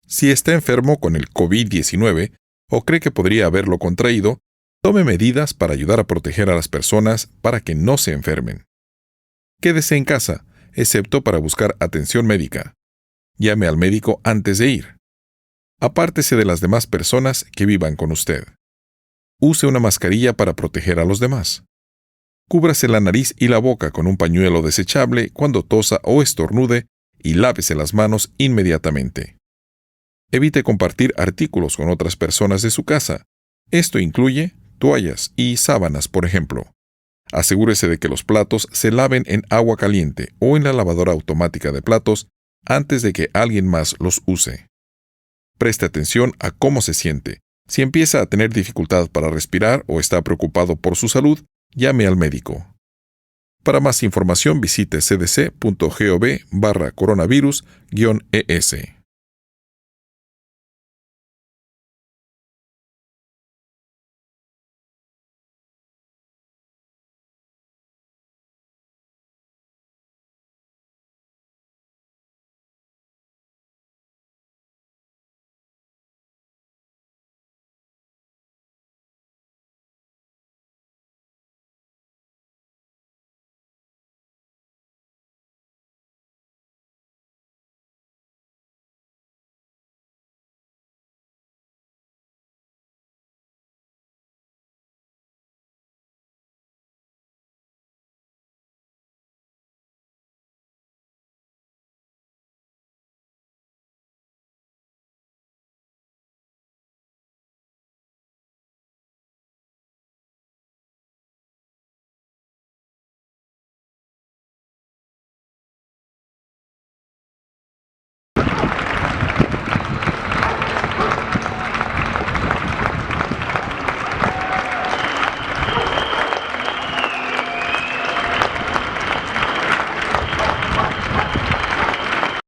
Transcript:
Si está enfermo con el COVID-19 o cree que podría haberlo contraído, tome medidas para ayudar a proteger a las personas para que no se enfermen. Quédese en casa, excepto para buscar atención médica. Llame al médico antes de ir. Apártese de las demás personas que vivan con usted. Use una mascarilla para proteger a los demás. Cúbrase la nariz y la boca con un pañuelo desechable cuando tosa o estornude y lávese las manos inmediatamente. Evite compartir artículos con otras personas de su casa. Esto incluye toallas y sábanas, por ejemplo. Asegúrese de que los platos se laven en agua caliente o en la lavadora automática de platos antes de que alguien más los use. Preste atención a cómo se siente. Si empieza a tener dificultad para respirar o está preocupado por su salud, llame al médico. Para más información visite cdc.gov/coronavirus-es.